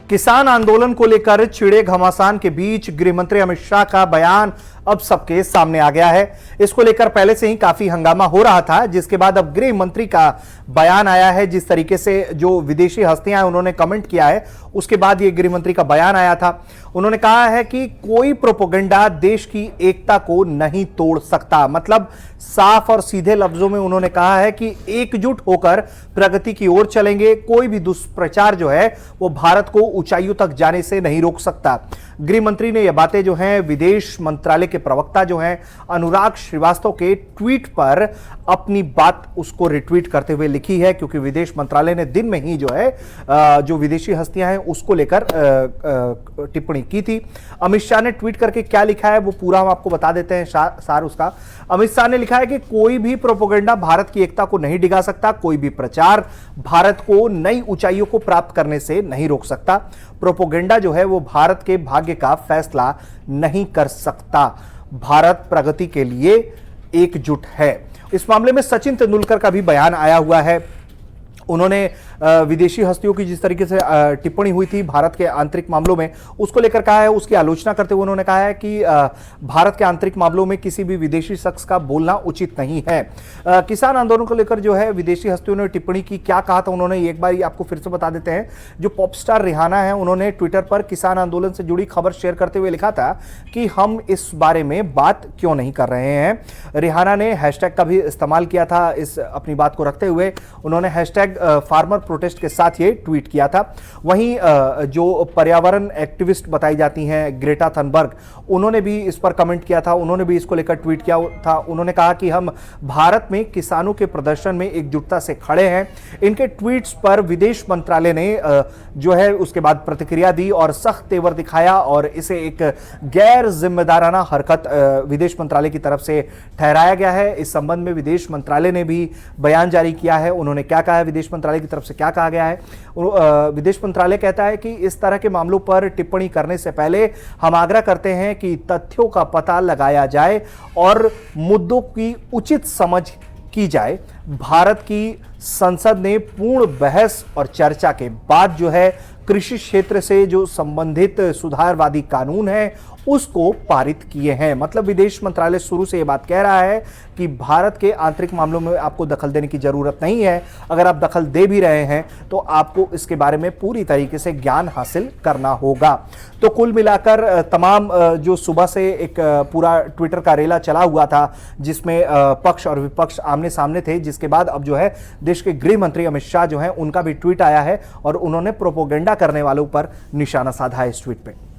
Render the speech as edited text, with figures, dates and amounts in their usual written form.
किसान आंदोलन को लेकर छिड़े घमासान के बीच गृह मंत्री अमित शाह का बयान अब सबके सामने आ गया है। इसको लेकर पहले से ही काफी हंगामा हो रहा था, जिसके बाद अब गृह मंत्री का बयान आया है। जिस तरीके से जो विदेशी हस्तियां हैं उन्होंने कमेंट किया है, उसके बाद ये गृह मंत्री का बयान आया था। उन्होंने कहा है कि कोई प्रोपेगेंडा देश की एकता को नहीं तोड़ सकता। मतलब साफ और सीधे लफ्जों में उन्होंने कहा है कि एकजुट होकर प्रगति की ओर चलेंगे। कोई भी दुष्प्रचार जो है वो भारत को ऊंचाइयों तक जाने से नहीं रोक सकता। गृह मंत्री ने यह बातें जो हैं विदेश मंत्रालय के प्रवक्ता जो हैं अनुराग श्रीवास्तव के ट्वीट पर अपनी बात उसको रिट्वीट करते हुए लिखी है, क्योंकि विदेश मंत्रालय ने दिन में ही जो है जो विदेशी हस्तियां हैं उसको लेकर टिप्पणी की थी। अमित शाह ने ट्वीट करके क्या लिखा है वो पूरा हम आपको बता देते हैं सार उसका। अमित शाह ने लिखा है कि कोई भी प्रोपेगेंडा भारत की एकता को नहीं डिगा सकता। कोई भी प्रचार भारत को नई ऊंचाइयों को प्राप्त करने से नहीं रोक सकता। प्रोपेगेंडा जो है वो भारत के भाग्य का फैसला नहीं कर सकता। भारत प्रगति के लिए एकजुट है। इस मामले में सचिन तेंदुलकर का भी बयान आया हुआ है। उन्होंने विदेशी हस्तियों की जिस तरीके से टिप्पणी हुई थी भारत के आंतरिक मामलों में, उसको लेकर कहा है, उसकी आलोचना करते हुए उन्होंने कहा है कि भारत के आंतरिक मामलों में किसी भी विदेशी शख्स का बोलना उचित नहीं है। किसान आंदोलन को लेकर जो है विदेशी हस्तियों ने टिप्पणी की, क्या कहा था उन्होंने एक बार आपको फिर से बता देते हैं। जो पॉप स्टार रिहाना है, उन्होंने ट्विटर पर किसान आंदोलन से जुड़ी खबर शेयर करते हुए लिखा था कि हम इस बारे में बात क्यों नहीं कर रहे हैं। रिहाना ने हैशटैग का भी इस्तेमाल किया था इस अपनी बात को रखते हुए। उन्होंने हैशटैग फार्मर प्रोटेस्ट के साथ ये ट्वीट किया था। वहीं जो पर्यावरण एक्टिविस्ट बताई जाती हैं ग्रेटा थनबर्ग, उन्होंने भी इस पर कमेंट किया था। उन्होंने भी इसको लेकर ट्वीट किया था। उन्होंने कहा कि हम भारत में किसानों के प्रदर्शन में एकजुटता से खड़े हैं। इनके ट्वीट्स पर विदेश मंत्रालय ने जो है उसके बाद प्रतिक्रिया दी और सख्त तेवर दिखाया और इसे एक गैर जिम्मेदाराना हरकत विदेश मंत्रालय की तरफ से ठहराया गया है। इस संबंध में विदेश मंत्रालय ने भी बयान जारी किया है। उन्होंने क्या कहा है, विदेश मंत्रालय की तरफ से क्या कहा गया है। विदेश मंत्रालय कहता है कि इस तरह के मामलों पर टिप्पणी करने से पहले हम आग्रह करते हैं कि तथ्यों का पता लगाया जाए और मुद्दों की उचित समझ की जाए। भारत की संसद ने पूर्ण बहस और चर्चा के बाद जो है कृषि क्षेत्र से जो संबंधित सुधारवादी कानून है उसको पारित किए हैं। मतलब विदेश मंत्रालय शुरू से यह बात कह रहा है कि भारत के आंतरिक मामलों में आपको दखल देने की जरूरत नहीं है। अगर आप दखल दे भी रहे हैं तो आपको इसके बारे में पूरी तरीके से ज्ञान हासिल करना होगा। तो कुल मिलाकर तमाम जो सुबह से एक पूरा ट्विटर का रेला चला हुआ था जिसमें पक्ष और विपक्ष आमने सामने थे, जिसके बाद अब जो है देश के गृह मंत्री अमित शाह जो है उनका भी ट्वीट आया है और उन्होंने प्रोपेगेंडा करने वालों पर निशाना साधा है इस ट्वीट पे।